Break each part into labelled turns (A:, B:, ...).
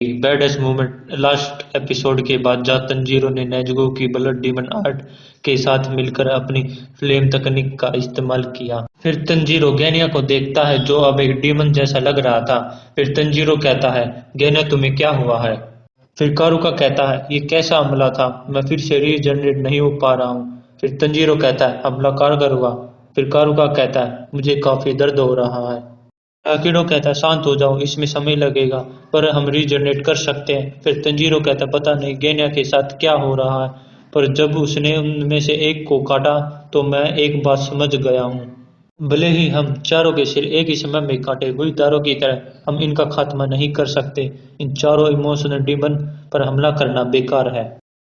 A: Baddest moment last episode के बाद जहाँ तंजीरो ने नेजुको की ब्लड डीमन आर्ट के साथ मिलकर अपनी फ्लेम तकनीक का इस्तेमाल किया। फिर तंजीरो गेनिया को देखता है जो अब एक डीमन जैसा लग रहा था। फिर तंजीरो कहता है, गेनिया तुम्हें क्या हुआ है? फिर कारुका कहता है, ये कैसा हमला था, मैं फिर से रीजनरेट नहीं हो पा रहा हूँ। फिर तंजीरो कहता है, हमला कारगर हुआ। फिर कारुका कहता है, मुझे काफी दर्द हो रहा है। आकिडो कहता है, शांत हो जाओ, इसमें समय लगेगा पर हम रीजनरेट कर सकते हैं। फिर तंजीरो कहता है, पता नहीं गेनिया के साथ क्या हो रहा है, पर जब उसने उनमें से एक को काटा तो मैं एक बात समझ गया हूँ। भले ही हम चारों के सिर एक ही समय में काटे हुई तारों की तरह, हम इनका खात्मा नहीं कर सकते। इन चारों इमोशनल डीमन पर हमला करना बेकार है।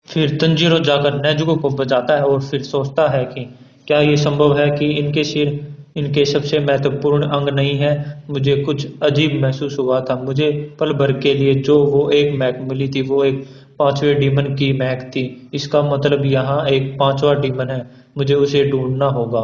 A: फिर तंजीरो जाकर नेजुको को बचाता है और फिर सोचता है कि क्या ये संभव है कि इनके सिर इनके सबसे महत्वपूर्ण अंग नहीं है। मुझे कुछ अजीब महसूस हुआ था। मुझे पल भर के लिए जो वो एक महक मिली थी वो एक पांचवें डीमन की महक थी। इसका मतलब यहाँ एक पांचवा डीमन है, मुझे उसे ढूंढना होगा।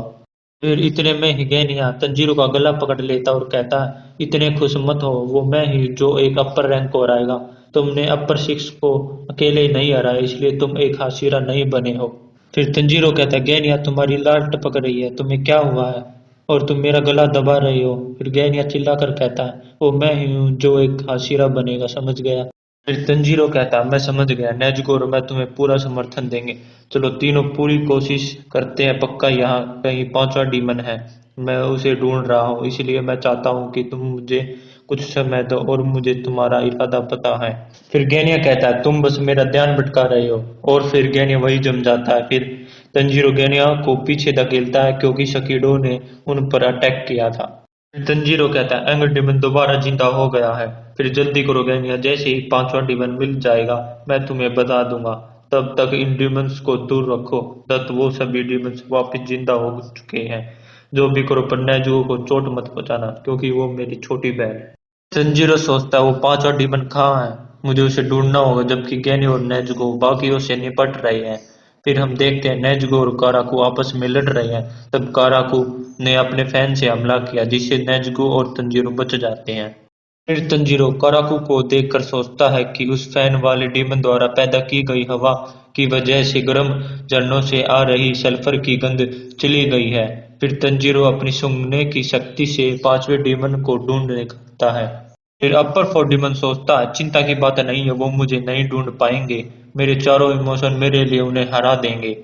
A: फिर इतने में ही गेनिया तंजीरो का गला पकड़ लेता और कहता है, इतने खुश मत हो, वो मैं ही जो एक अपर रैंक को हराएगा। तुमने अपर सिक्स को अकेले नहीं हराया, इसलिए तुम एक हाशिरा नहीं बने हो। फिर तंजीरो कहता है, गेनिया तुम्हारी लाल टपक रही है, तुम्हें क्या हुआ है और तुम मेरा गला दबा रहे हो? फिर गेनिया चिल्लाकर कहता है, वो मैं ही हूँ जो एक हाशिरा बनेगा, समझ गया? फिर तंजीरो कहता है, मैं समझ गया, नेजुको और मैं तुम्हें पूरा समर्थन देंगे। चलो तीनों पूरी कोशिश करते हैं, पक्का यहाँ कहीं पांचवा डीमन है, मैं उसे ढूंढ रहा हूँ, इसलिए मैं चाहता हूँ कि तुम मुझे कुछ समय दो और मुझे तुम्हारा इरादा पता है। फिर गेनिया कहता है, तुम बस मेरा ध्यान भटका रहे हो। और फिर गेनिया वही जम जाता है। फिर तंजीरो गेनिया को पीछे धकेलता है क्योंकि शकीडो ने उन पर अटैक किया था। तंजीरो कहता है, एंगर डीमन दोबारा जिंदा हो गया है। फिर जल्दी करो गेनिया, जैसे ही पांचवा डीमन मिल जाएगा मैं तुम्हें बता दूंगा। तब तक इन डीमंस को दूर रखो। दत्त वो सभी डीमंस वापस जिंदा हो चुके हैं। जो भी करो पर नेजुको को चोट मत पहुंचाना क्योंकि वो मेरी छोटी बहन है। तंजीरो सोचता है, वो पांचवा डीमन कहाँ है, मुझे उसे ढूंढना होगा। जबकि गेनी और नेजुको बाकियों से निपट रहे हैं। फिर हम देखते हैं नेजुको और काराकू आपस में लड़ रहे हैं। तब काराकू ने अपने फैन से हमला किया जिससे नेजुको और तंजीरो बच जाते हैं। फिर तंजीरो काराकू को देखकर सोचता है कि उस फैन वाले डीमन द्वारा पैदा की गई हवा की वजह से गर्म झरनों से आ रही सल्फर की गंध चली गई है। फिर तंजीरो अपनी सूंघने की शक्ति से पांचवें डीमन को ढूंढने लगता है। फिर अपर फोर डीमन सोचता है, चिंता की बात नहीं है, वो मुझे नहीं ढूंढ पाएंगे, मेरे चारों इमोशन मेरे लिए उन्हें हरा देंगे।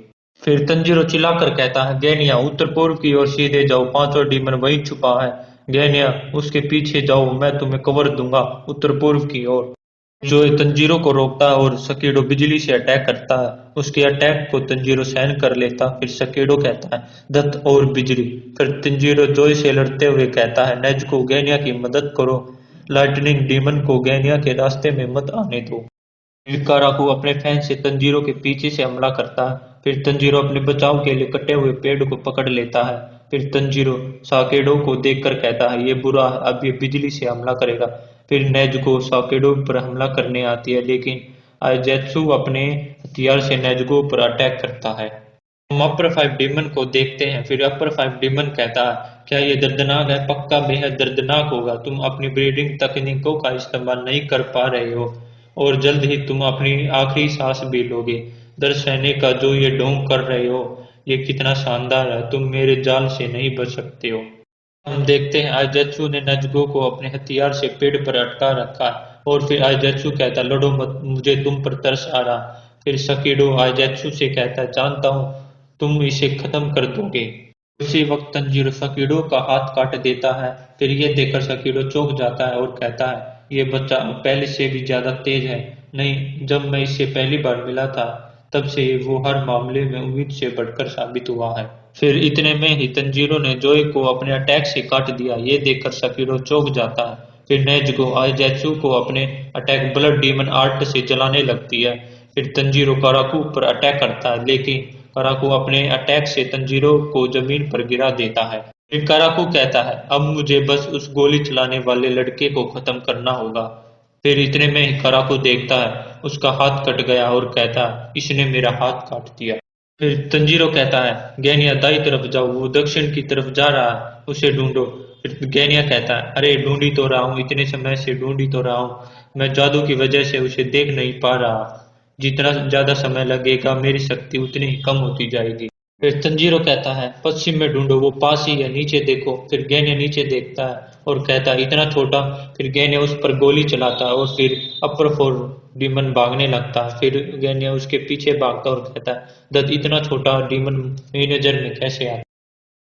A: फिर तंजीरो चिल्लाकर कहता है, गेनिया उत्तर पूर्व की ओर सीधे जाओ, पांचवा डीमन वहीं छुपा है। गेनिया उसके पीछे जाओ, मैं तुम्हें कवर दूंगा, उत्तर पूर्व की ओर। जो तंजीरो को रोकता है और सकीडो बिजली से अटैक करता है। उसके अटैक को तंजीरो सहन कर लेता। फिर सकीडो कहता है, दत्त और बिजली। फिर तंजीरो जोय से लड़ते हुए कहता है, नेजुको गेनिया की मदद करो, लाइटनिंग डीमन को गेनिया के रास्ते में मत आने दो। फिर काराकू अपने फैन से तंजीरो के पीछे से हमला करता है। फिर तंजीरो अपने बचाव के लिए कटे हुए पेड़ को पकड़ लेता है। फिर तंजीरो साकेडो को देखकर कहता है, ये बुरा है, अब ये बिजली से हमला करेगा। फिर नेजुको साकेडो पर हमला करने आती है लेकिन आइजेत्सु अपने हथियार से नेजुको पर अटैक करता है। हम अपर फाइव डीमन को देखते हैं। फिर अपर फाइव डीमन कहता है, क्या ये दर्दनाक है? पक्का बेहद दर्दनाक होगा। तुम अपनी ब्रीडिंग तकनीकों का इस्तेमाल नहीं कर पा रहे हो और जल्द ही तुम अपनी आखिरी सांस भी लोगे। दर्द का जो ये ढोंग कर रहे हो, ये कितना शानदार है, तुम मेरे जाल से नहीं बच सकते हो। हम देखते हैं आइजेत्सु ने नेजुको को अपने हथियार से पेड़ पर अटका रखा और फिर आइजेत्सु कहता, लड़ो मत, मुझे तुम पर तरस आ रहा। फिर सकीडो आइजेत्सु से कहता, जानता हूँ तुम इसे खत्म कर दोगे। उसी वक्त तंजीरो सकीडो का हाथ काट देता है। फिर ये देखकर सकीडो चौंक जाता है और कहता है, ये बच्चा पहले से भी ज्यादा तेज है। नहीं, जब मैं इससे पहली बार मिला था तब से वो हर मामले में उम्मीद से बढ़कर साबित हुआ है। फिर इतने में ही तंजीरो ने जोई को अपने अटैक से काट दिया। ये देखकर सकीडो चौंक जाता है। फिर नेजुको आइजेत्सु को अपने अटैक ब्लड डीमन आर्ट से जलाने लगती है। फिर तंजीरो काराकू पर अटैक करता है लेकिन काराकू अपने अटैक से तंजीरो को जमीन पर गिरा देता है। फिर काराकू कहता है, अब मुझे बस उस गोली चलाने वाले लड़के को खत्म करना होगा। फिर इतने में ही काराकू देखता है उसका हाथ कट गया और कहता है, इसने मेरा हाथ काट दिया। फिर तंजीरो कहता है, गेनिया दाई तरफ जाओ, वो दक्षिण की तरफ जा रहा है, उसे ढूंढो। फिर गेनिया कहता है, अरे ढूंढी तो रहा हूँ, इतने समय से ढूंढी तो रहा हूँ, मैं जादू की वजह से उसे देख नहीं पा रहा। जितना ज्यादा समय लगेगा मेरी शक्ति उतनी ही कम होती जाएगी। फिर तंजीरो कहता है पश्चिम में ढूंढो, वो पास ही है, नीचे देखो। फिर गैन्या नीचे देखता है और कहता है इतना छोटा। फिर गैन्या उस पर गोली चलाता है और फिर अपर फोर डीमन भागने लगता है। फिर गैन्या उसके पीछे भागता है और कहता है दत्त इतना छोटा डीमन मेरी नजर में कैसे आता।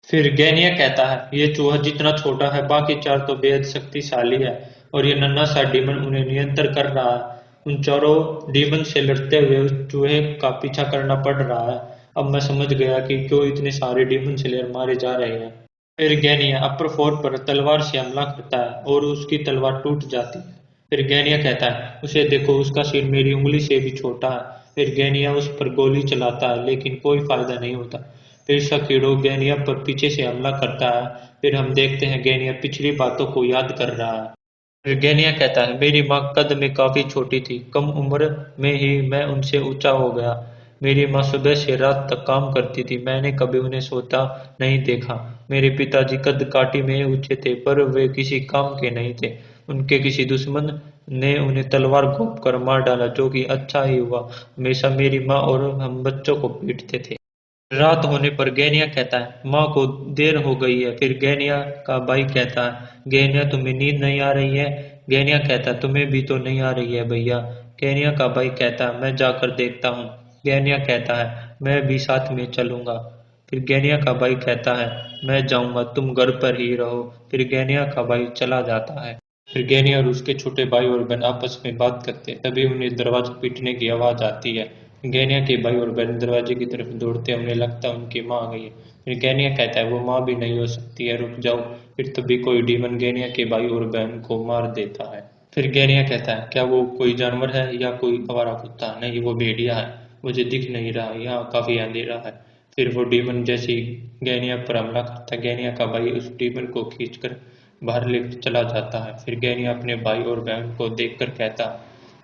A: फिर गैनिया कहता है ये चूहा जितना छोटा है बाकी चार तो बेहद शक्तिशाली है और ये नन्हा सा डीमन उन्हें नियंत्रण कर रहा है। उन चारों डीमन से लड़ते हुए उस चूहे का पीछा करना पड़ रहा है। अब मैं समझ गया कि क्यों इतने सारे डीमन स्लेयर मारे जा रहे हैं। फिर गैनिया अपर फोर पर तलवार से हमला करता है और उसकी तलवार टूट जाती है। फिर गैनिया कहता है उसे देखो, उसका सिर मेरी उंगली से भी छोटा है। फिर गैनिया उस पर गोली चलाता है लेकिन कोई फायदा नहीं होता। फिर शकीडो गैनिया पर पीछे से हमला करता है। फिर हम देखते हैं गैनिया पिछली बातों को याद कर रहा है। फिर गैनिया कहता है मेरी माँ कद में काफी छोटी थी, कम उम्र में ही मैं उनसे ऊंचा हो गया। मेरी माँ सुबह से रात तक काम करती थी, मैंने कभी उन्हें सोता नहीं देखा। मेरे पिताजी कद काठी में ऊंचे थे पर वे किसी काम के नहीं थे। उनके किसी दुश्मन ने उन्हें तलवार घोंप कर मार डाला, जो कि अच्छा ही हुआ। हमेशा मेरी माँ और हम बच्चों को पीटते थे। रात होने पर गैनिया कहता है माँ को देर हो गई है। फिर गैनिया का भाई कहता है गैनिया तुम्हें नींद नहीं आ रही है। गैनिया कहता है तुम्हें भी तो नहीं आ रही है भैया। गैनिया का भाई कहता है मैं जाकर देखता हूँ। गैनिया कहता है मैं भी साथ में चलूंगा। फिर गैनिया का भाई कहता है मैं जाऊंगा, तुम घर पर ही रहो। फिर गैनिया का भाई चला जाता है। फिर गैनी और उसके छोटे भाई और बहन आपस में बात करते हैं, तभी उन्हें दरवाजा पीटने की आवाज आती है। गैनिया के भाई और बहन दरवाजे की तरफ दौड़ते हैं, उन्हें लगता है उनकी माँ आ गई है। फिर गैनिया कहता है वो माँ भी नहीं हो सकती है, रुक जाओ। फिर तभी कोई डीमन गैनिया के भाई और बहन को मार देता है। फिर गैनिया कहता है क्या वो कोई जानवर है या कोई आवारा कुत्ता? नहीं, वो भेड़िया है, मुझे दिख नहीं रहा, यहाँ काफी अंधेरा है। फिर वो डीमन जैसे ही गैनिया पर हमला करता है, गैनिया का भाई उस डीमन को खींचकर बाहर लेकर चला जाता है। फिर गैनिया अपने भाई और बहन को देखकर कहता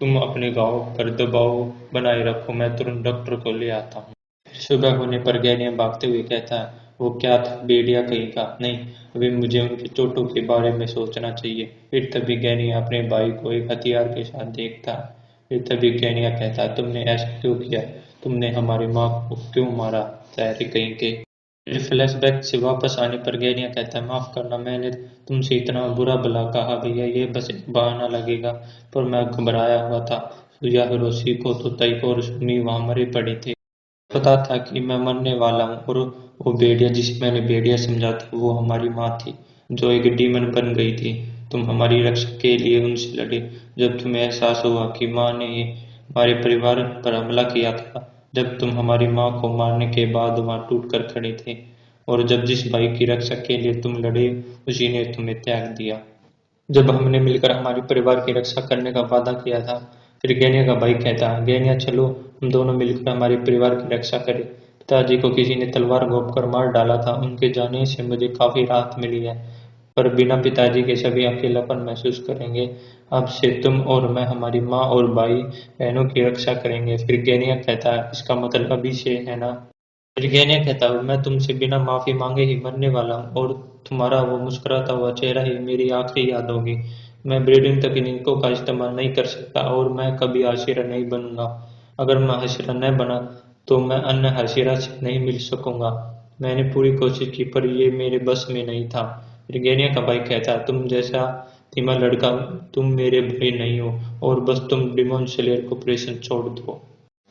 A: तुम अपने घाव पर दबाव बनाए रखो, मैं तुरंत डॉक्टर को ले आता हूँ। फिर सुबह होने पर गैनिया भागते हुए कहता है वो क्या था, भेड़िया कहीं का? नहीं, अभी मुझे उनकी चोटों के बारे में सोचना चाहिए। फिर तभी गैनिया अपने भाई को एक हथियार के साथ देखता है। फिर तभी गैनिया कहता है तुमने ऐसा क्यों किया? तुमने हमारी माँ को क्यों मारा? तैयारी कहीं के। फिर फ्लैशबैक से वापस आने पर गैनिया कहता है माफ करना, मैंने तुमसे इतना बुरा भला कहा भैया, ये बस एक बहाना लगेगा, पर मैं घबराया हुआ था। सुया हिरोशी को तो ताइको और सुमी वहां मरे पड़े थे। पता था कि मैं मरने वाला हूँ, और वो भेड़िया जिसे मैंने भेड़िया समझा था वो हमारी माँ थी, जो एक डीमन बन गई थी। तुम हमारी रक्षा के लिए उनसे लड़े। जब तुम्हें एहसास हुआ कि माँ ने हमारे परिवार पर हमला किया था, जब तुम हमारी माँ को मारने के बाद वहाँ टूट कर खड़े थे, और जब जिस भाई की रक्षा के लिए तुम लड़े उसी ने तुम्हें त्याग दिया। जब हमने मिलकर हमारे परिवार की रक्षा करने का वादा किया था। फिर गैनिया का भाई कहता है गैनिया चलो हम दोनों मिलकर हमारे परिवार की रक्षा करें। पिताजी को किसी ने तलवार घोंप कर मार डाला था, उनके जाने से मुझे काफी राहत मिली है, पर बिना पिताजी के सभी अकेलापन महसूस करेंगे। अब से तुम और मैं हमारी माँ और भाई बहनों की रक्षा करेंगे। फिर गैनिया कहता है इसका मतलब अभी से है ना? फिर गैनिया कहता है मैं तुमसे बिना माफी मांगे ही मरने वाला हूँ, और तुम्हारा वो मुस्कुराता हुआ चेहरा ही मेरी आखिरी याद होगी। मैं ब्रीडिंग तकनीकों का इस्तेमाल नहीं कर सकता और मैं कभी हाशिरा नहीं बनूंगा। अगर मैं हाशिरा न बना तो मैं अन्य हाशिरा से नहीं मिल सकूंगा। मैंने पूरी कोशिश की पर ये मेरे बस में नहीं था। फिर गैनिया का भाई कहता है तुम जैसा धीमा लड़का तुम मेरे भाई नहीं हो, और बस तुम डिमोन स्लेयर ऑपरेशन छोड़ दो।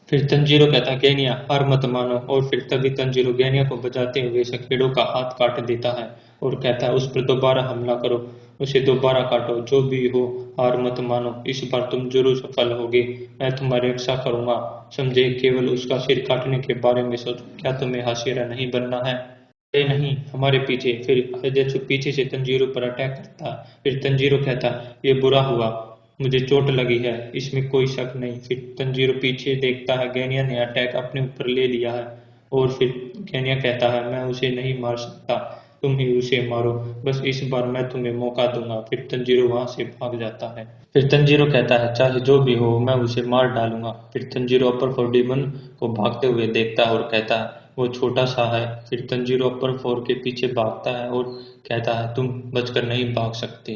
A: फिर तंजीरो कहता गैनिया हार मत मानो, और फिर तभी तंजीरो गैनिया को बजाते हुए शकेडो का हाथ काट देता है और कहता है उस पर दोबारा हमला करो, उसे दोबारा काटो, जो भी हो हार मत मानो, इस बार तुम जरूर सफल होगे, मैं तुम्हारी रक्षा करूंगा, समझे? केवल उसका सिर काटने के बारे में सोचो, क्या तुम्हें हाशिरा नहीं बनना है? अरे नहीं, हमारे पीछे। फिर अजेत्सु पीछे से तंजीरो पर अटैक करता। फिर तंजीरो कहता ये बुरा हुआ, मुझे चोट लगी है, इसमें कोई शक नहीं। फिर तंजीरो पीछे देखता है, गैनिया ने अटैक अपने ऊपर ले लिया है, और फिर गैनिया कहता है मैं उसे नहीं मार सकता, तुम ही उसे मारो, बस इस बार मैं तुम्हें मौका दूंगा। फिर तंजीरो वहां से भाग जाता है। फिर तंजीरो कहता है चाहे जो भी हो मैं उसे मार डालूंगा। फिर तंजीरो अपर फोर डीमन को भागते हुए देखता है और कहता है वो छोटा सा है। फिर तंजीरो अपर फोर के पीछे भागता है और कहता है तुम बचकर नहीं भाग सकते।